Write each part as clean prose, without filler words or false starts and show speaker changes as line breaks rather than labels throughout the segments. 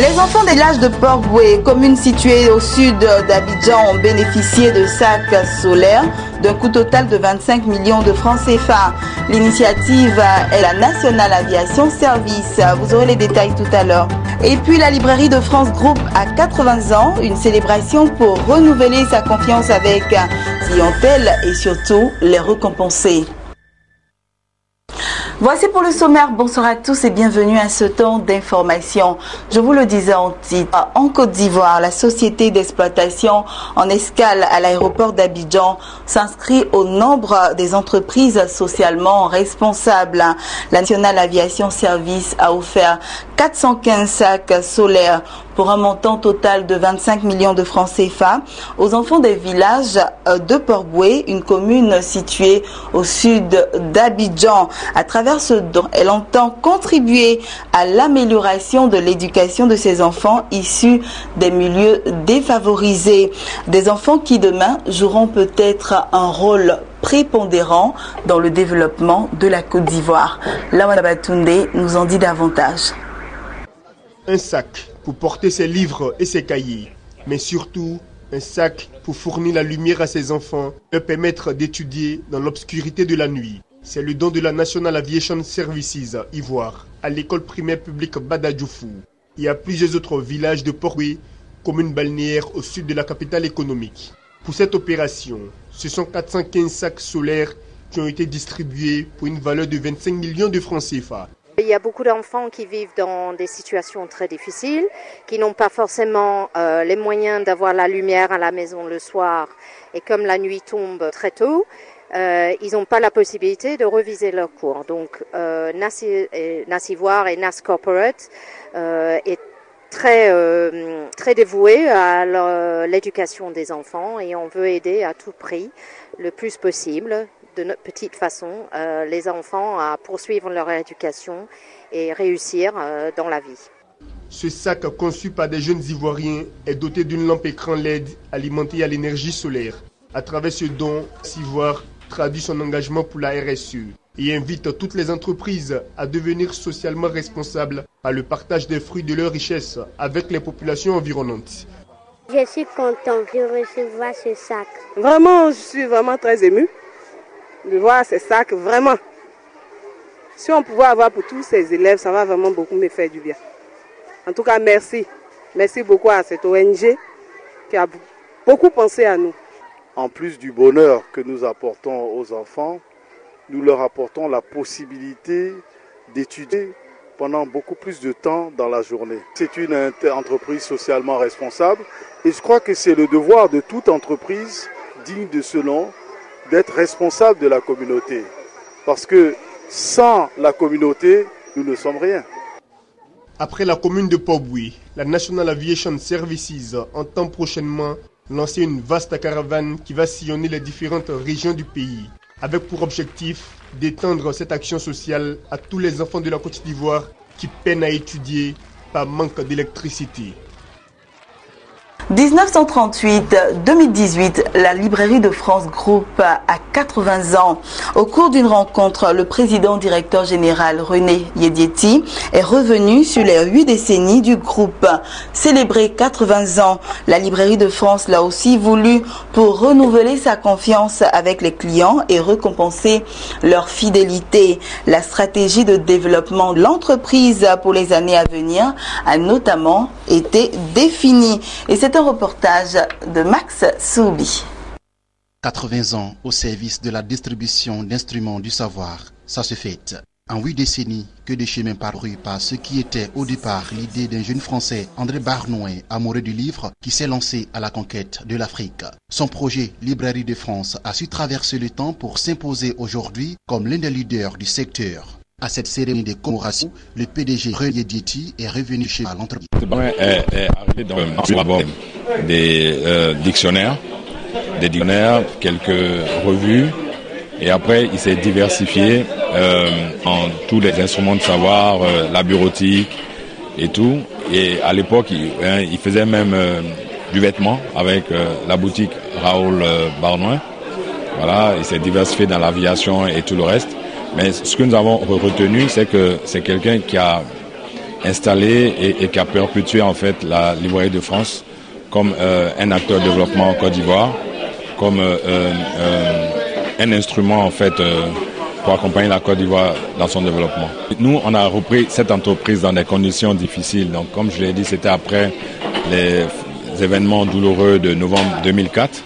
Les enfants des villages de Port-Boué, commune située au sud d'Abidjan, ont bénéficié de sacs solaires d'un coût total de 25 millions de francs CFA. L'initiative est la National Aviation Service. Vous aurez les détails tout à l'heure. Et puis la librairie de France Group a 80 ans, une célébration pour renouveler sa confiance avec clientèle et surtout les récompenser. Voici pour le sommaire. Bonsoir à tous et bienvenue à ce temps d'information. Je vous le disais en titre, en Côte d'Ivoire, la société d'exploitation en escale à l'aéroport d'Abidjan s'inscrit au nombre des entreprises socialement responsables. La National Aviation Service a offert 415 sacs solaires pour un montant total de 25 millions de francs CFA aux enfants des villages de Port-Boué, une commune située au sud d'Abidjan. À travers ce don, elle entend contribuer à l'amélioration de l'éducation de ces enfants issus des milieux défavorisés. Des enfants qui demain joueront peut-être un rôle prépondérant dans le développement de la Côte d'Ivoire. Lawana Batunde nous en dit davantage.
Un sac pour porter ses livres et ses cahiers, mais surtout un sac pour fournir la lumière à ses enfants, leur permettre d'étudier dans l'obscurité de la nuit. C'est le don de la National Aviation Services Ivoire à l'école primaire publique Badadjoufou et à plusieurs autres villages de Port-Boué, commune balnéaire au sud de la capitale économique. Pour cette opération, ce sont 415 sacs solaires qui ont été distribués pour une valeur de 25 millions de francs CFA.
Il y a beaucoup d'enfants qui vivent dans des situations très difficiles, qui n'ont pas forcément les moyens d'avoir la lumière à la maison le soir. Et comme la nuit tombe très tôt, ils n'ont pas la possibilité de reviser leurs cours. Donc NAS Ivoire et NAS Corporate est très dévoué à l'éducation des enfants et on veut aider à tout prix, le plus possible, de notre petite façon, les enfants à poursuivre leur éducation et réussir dans la vie.
Ce sac conçu par des jeunes Ivoiriens est doté d'une lampe écran LED alimentée à l'énergie solaire. À travers ce don, Ivoire traduit son engagement pour la RSE et invite toutes les entreprises à devenir socialement responsables par le partage des fruits de leurs richesses avec les populations environnantes.
Je suis content de recevoir ce sac.
Vraiment, je suis vraiment très émue de voir ces sacs, vraiment. Si on pouvait avoir pour tous ces élèves, ça va vraiment beaucoup me faire du bien. En tout cas, merci. Merci beaucoup à cette ONG qui a beaucoup pensé à nous.
En plus du bonheur que nous apportons aux enfants, nous leur apportons la possibilité d'étudier pendant beaucoup plus de temps dans la journée. C'est une entreprise socialement responsable et je crois que c'est le devoir de toute entreprise digne de ce nom d'être responsable de la communauté. Parce que sans la communauté, nous ne sommes rien.
Après la commune de Port-Boué, la National Aviation Services entend prochainement lancer une vaste caravane qui va sillonner les différentes régions du pays, avec pour objectif d'étendre cette action sociale à tous les enfants de la Côte d'Ivoire qui peinent à étudier par manque d'électricité.
1938-2018, la librairie de France Group a 80 ans. Au cours d'une rencontre, le président directeur général René Yedieti est revenu sur les 8 décennies du groupe. Célébrer 80 ans, la librairie de France l'a aussi voulu pour renouveler sa confiance avec les clients et récompenser leur fidélité. La stratégie de développement de l'entreprise pour les années à venir a notamment été définie. Et c'est un reportage de Max Soubi.
80 ans au service de la distribution d'instruments du savoir, ça se fête. En 8 décennies, que de chemins parcourus par ce qui était au départ l'idée d'un jeune Français, André Barnouin, amoureux du livre, qui s'est lancé à la conquête de l'Afrique. Son projet Librairie de France a su traverser le temps pour s'imposer aujourd'hui comme l'un des leaders du secteur. À cette cérémonie de commémoration, le PDG René Yedieti est revenu chez l'entreprise.
Est arrivé dans l'album des dictionnaires, quelques revues, et après il s'est diversifié en tous les instruments de savoir, la bureautique et tout. Et à l'époque, il faisait même du vêtement avec la boutique Raoul Barnouin. Voilà, il s'est diversifié dans l'aviation et tout le reste. Mais ce que nous avons retenu, c'est que c'est quelqu'un qui installé et qui a perpétué en fait la librairie de France comme un acteur de développement en Côte d'Ivoire, comme un instrument en fait pour accompagner la Côte d'Ivoire dans son développement. Nous, on a repris cette entreprise dans des conditions difficiles. Donc, comme je l'ai dit, c'était après les événements douloureux de novembre 2004.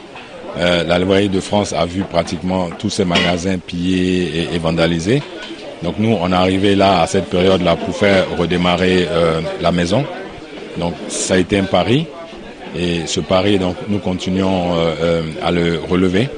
La librairie de France a vu pratiquement tous ses magasins pillés et vandalisés. Donc, nous, on est arrivé là à cette période-là pour faire redémarrer la maison. Donc, ça a été un pari. Et ce pari, donc, nous continuons à le relever.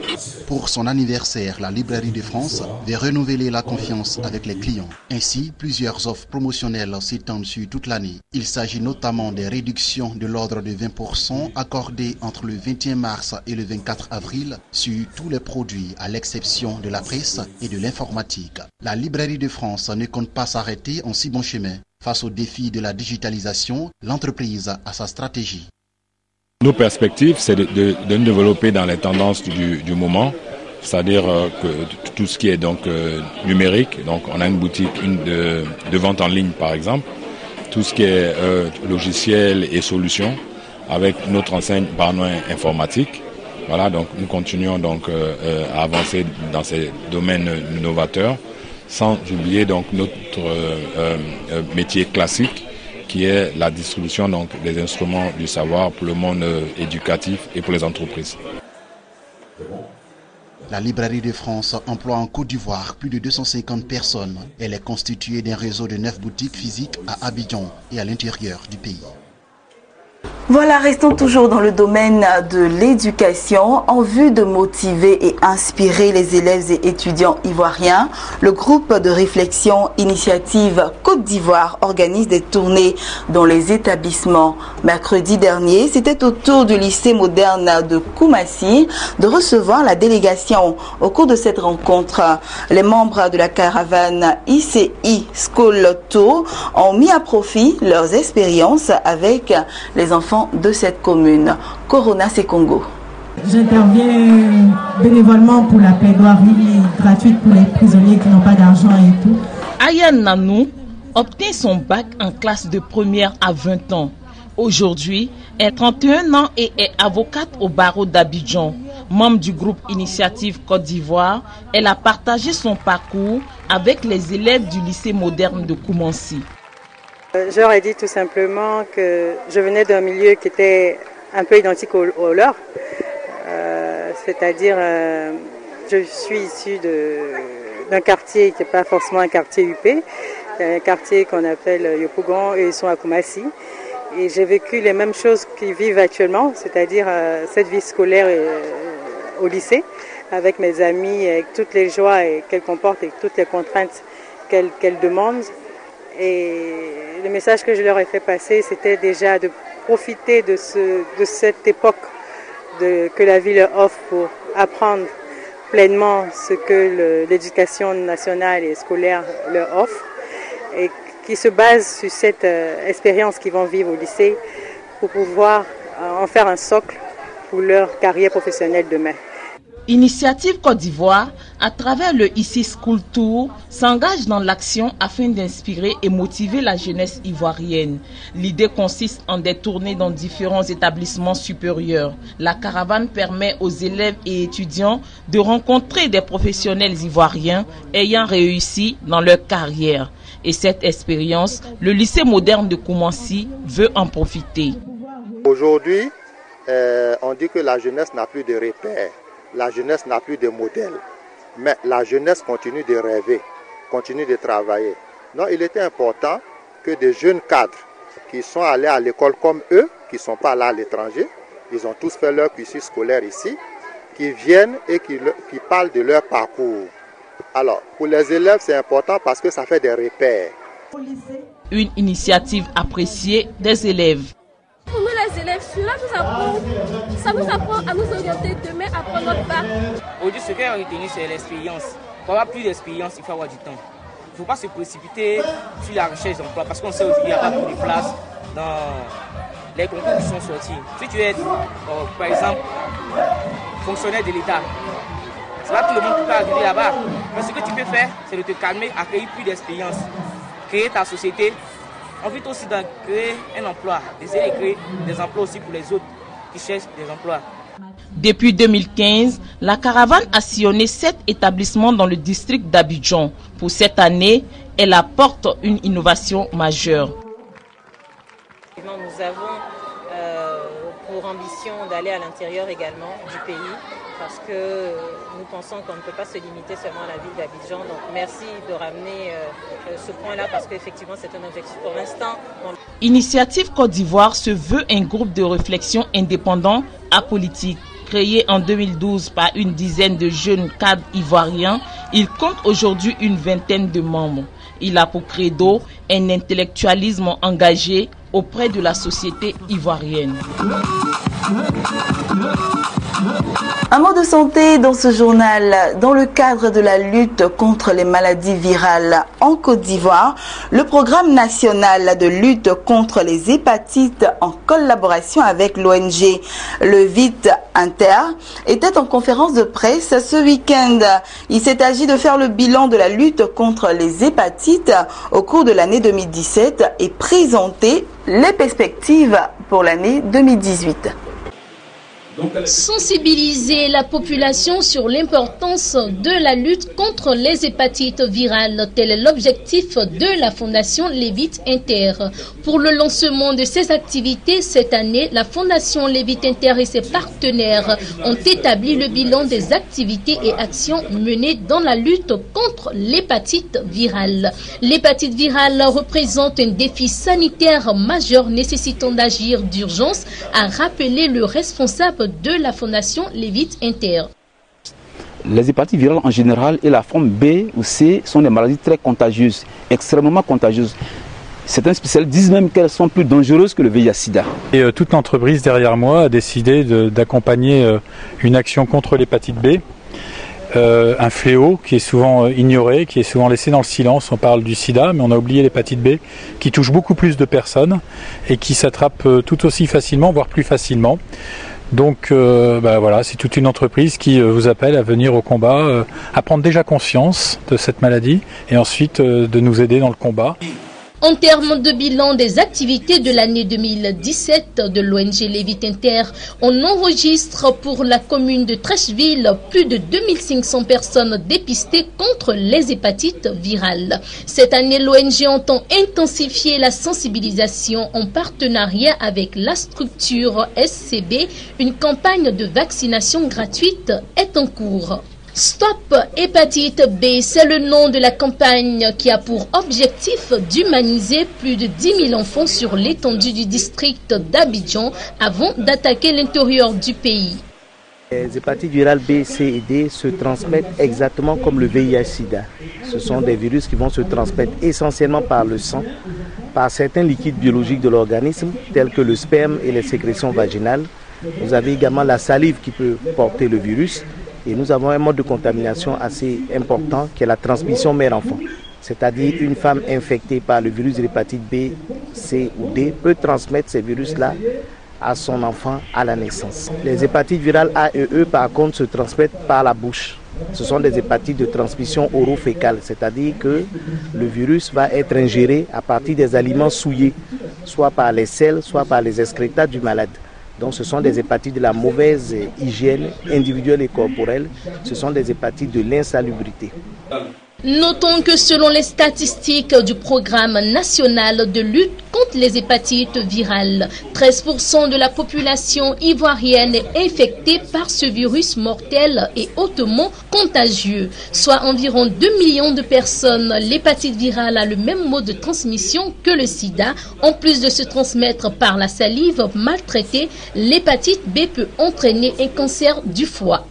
Pour son anniversaire, la Librairie de France veut renouveler la confiance avec les clients. Ainsi, plusieurs offres promotionnelles s'étendent sur toute l'année. Il s'agit notamment des réductions de l'ordre de 20% accordées entre le 21 mars et le 24 avril sur tous les produits, à l'exception de la presse et de l'informatique. La Librairie de France ne compte pas s'arrêter en si bon chemin. Face aux défis de la digitalisation, l'entreprise a sa stratégie.
Nos perspectives, c'est de nous développer dans les tendances du moment, c'est-à-dire que tout ce qui est donc numérique. Donc, on a une boutique de vente en ligne, par exemple, tout ce qui est logiciel et solutions, avec notre enseigne Barnoin Informatique. Voilà, donc nous continuons donc à avancer dans ces domaines novateurs, sans oublier donc notre métier classique, qui est la distribution donc, des instruments du savoir pour le monde éducatif et pour les entreprises.
La Librairie de France emploie en Côte d'Ivoire plus de 250 personnes. Elle est constituée d'un réseau de 9 boutiques physiques à Abidjan et à l'intérieur du pays.
Voilà, restons toujours dans le domaine de l'éducation. En vue de motiver et inspirer les élèves et étudiants ivoiriens, le groupe de réflexion Initiative Côte d'Ivoire organise des tournées dans les établissements. Mercredi dernier, c'était au tour du lycée moderne de Koumassi de recevoir la délégation. Au cours de cette rencontre, les membres de la caravane ICI School Tour ont mis à profit leurs expériences avec les enfants de cette commune. Corona, c'est Congo.
J'interviens bénévolement pour la plaidoirie gratuite pour les prisonniers qui n'ont pas d'argent et tout.
Aya Nanou obtient son bac en classe de première à 20 ans. Aujourd'hui, elle a 31 ans et est avocate au barreau d'Abidjan. Membre du groupe Initiative Côte d'Ivoire, elle a partagé son parcours avec les élèves du lycée moderne de Koumassi.
Je leur ai dit tout simplement que je venais d'un milieu qui était un peu identique au leur. C'est-à-dire, je suis issue d'un quartier qui n'est pas forcément un quartier UP, un quartier qu'on appelle Yopougon, et ils sont à Koumassi. Et j'ai vécu les mêmes choses qu'ils vivent actuellement, c'est-à-dire cette vie scolaire au lycée, avec mes amis, avec toutes les joies qu'elle comporte et toutes les contraintes qu'elle demande. Et le message que je leur ai fait passer, c'était déjà de profiter de cette époque que la vie leur offre pour apprendre pleinement ce que l'éducation nationale et scolaire leur offre, et qui se base sur cette expérience qu'ils vont vivre au lycée pour pouvoir en faire un socle pour leur carrière professionnelle demain.
Initiative Côte d'Ivoire, à travers le ICI School Tour, s'engage dans l'action afin d'inspirer et motiver la jeunesse ivoirienne. L'idée consiste en des tournées dans différents établissements supérieurs. La caravane permet aux élèves et étudiants de rencontrer des professionnels ivoiriens ayant réussi dans leur carrière. Et cette expérience, le lycée moderne de Koumassi veut en profiter.
Aujourd'hui, on dit que la jeunesse n'a plus de repères. La jeunesse n'a plus de modèle, mais la jeunesse continue de rêver, continue de travailler. Donc il était important que des jeunes cadres qui sont allés à l'école comme eux, qui ne sont pas là à l'étranger, ils ont tous fait leur cursus scolaire ici, qui viennent et qui parlent de leur parcours. Alors pour les élèves c'est important parce que ça fait des repères.
Une initiative appréciée des élèves.
Pour nous les élèves, ça nous apprend à nous orienter demain, à prendre notre bac.
Aujourd'hui, ce qu'on a retenu, c'est l'expérience. Pour avoir plus d'expérience, il faut avoir du temps. Il ne faut pas se précipiter sur la recherche d'emploi parce qu'on sait aujourd'hui qu'il n'y a pas beaucoup de place dans les concours qui sont sortis. Si tu es, par exemple, fonctionnaire de l'État, c'est pas tout le monde qui peut arriver là-bas. Mais ce que tu peux faire, c'est de te calmer, acquérir plus d'expérience, créer ta société on vit aussi de créer un emploi, d'essayer de créer des emplois aussi pour les autres qui cherchent des emplois.
Depuis 2015, la caravane a sillonné 7 établissements dans le district d'Abidjan. Pour cette année, elle apporte une innovation majeure.
Nous avons pour ambition d'aller à l'intérieur également du pays parce que nous pensons qu'on ne peut pas se limiter seulement à la ville d'Abidjan. Donc merci de ramener ce point-là parce qu'effectivement c'est un objectif pour l'instant.
Initiative Côte d'Ivoire se veut un groupe de réflexion indépendant apolitique. Créé en 2012 par une dizaine de jeunes cadres ivoiriens, il compte aujourd'hui une vingtaine de membres. Il a pour credo un intellectualisme engagé auprès de la société ivoirienne.
Un mot de santé dans ce journal. Dans le cadre de la lutte contre les maladies virales en Côte d'Ivoire, le programme national de lutte contre les hépatites en collaboration avec l'ONG Le VIT Inter était en conférence de presse ce week-end. Il s'est agi de faire le bilan de la lutte contre les hépatites au cours de l'année 2017 et présenter les perspectives pour l'année 2018.
Sensibiliser la population sur l'importance de la lutte contre les hépatites virales, tel est l'objectif de la Fondation Lévit Inter. Pour le lancement de ces activités cette année, la Fondation Lévit Inter et ses partenaires ont établi le bilan des activités et actions menées dans la lutte contre l'hépatite virale. L'hépatite virale représente un défi sanitaire majeur nécessitant d'agir d'urgence, a rappelé le responsable de la Fondation Lévit Inter.
Les hépatites virales en général et la forme B ou C sont des maladies très contagieuses, extrêmement contagieuses. Certains spécialistes disent même qu'elles sont plus dangereuses que le VIH-Sida.
Et toute l'entreprise derrière moi a décidé d'accompagner une action contre l'hépatite B. Un fléau qui est souvent ignoré, qui est souvent laissé dans le silence. On parle du sida, mais on a oublié l'hépatite B, qui touche beaucoup plus de personnes et qui s'attrape tout aussi facilement, voire plus facilement. Donc voilà, c'est toute une entreprise qui vous appelle à venir au combat, à prendre déjà conscience de cette maladie et ensuite de nous aider dans le combat.
En termes de bilan des activités de l'année 2017 de l'ONG Lévit Inter, on enregistre pour la commune de Trècheville plus de 2500 personnes dépistées contre les hépatites virales. Cette année, l'ONG entend intensifier la sensibilisation en partenariat avec la structure SCB. Une campagne de vaccination gratuite est en cours. Stop Hépatite B, c'est le nom de la campagne qui a pour objectif d'humaniser plus de 10 000 enfants sur l'étendue du district d'Abidjan avant d'attaquer l'intérieur du pays.
Les hépatites virales B, C et D se transmettent exactement comme le VIH-Sida. Ce sont des virus qui vont se transmettre essentiellement par le sang, par certains liquides biologiques de l'organisme, tels que le sperme et les sécrétions vaginales. Vous avez également la salive qui peut porter le virus. Et nous avons un mode de contamination assez important qui est la transmission mère-enfant. C'est-à-dire une femme infectée par le virus de l'hépatite B, C ou D peut transmettre ces virus-là à son enfant à la naissance. Les hépatites virales A et E par contre se transmettent par la bouche. Ce sont des hépatites de transmission orophécale, c'est-à-dire que le virus va être ingéré à partir des aliments souillés, soit par les selles, soit par les excrétats du malade. Donc ce sont des hépatites de la mauvaise hygiène individuelle et corporelle. Ce sont des hépatites de l'insalubrité.
Notons que selon les statistiques du programme national de lutte contre les hépatites virales, 13% de la population ivoirienne est infectée par ce virus mortel et hautement contagieux, soit environ 2 millions de personnes. L'hépatite virale a le même mode de transmission que le sida. En plus de se transmettre par la salive maltraitée, l'hépatite B peut entraîner un cancer du foie.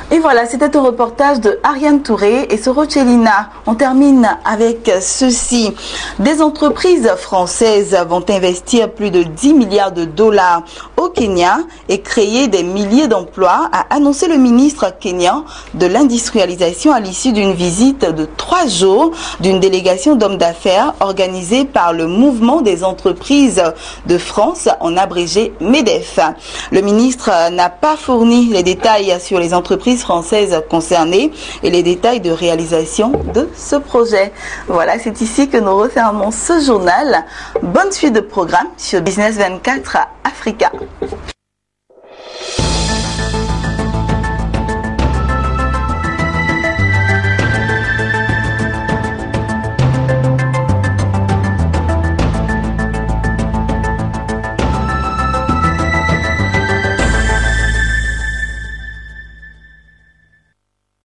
Et voilà, c'était un reportage de Ariane Touré et Sorochelina. On termine avec ceci. Des entreprises françaises vont investir plus de 10 milliards de dollars au Kenya et créer des milliers d'emplois, a annoncé le ministre kenyan de l'industrialisation à l'issue d'une visite de 3 jours d'une délégation d'hommes d'affaires organisée par le mouvement des entreprises de France, en abrégé MEDEF. Le ministre n'a pas fourni les détails sur les entreprises françaises concernées et les détails de réalisation de ce projet. Voilà, c'est ici que nous refermons ce journal. Bonne suite de programme sur Business 24 Africa.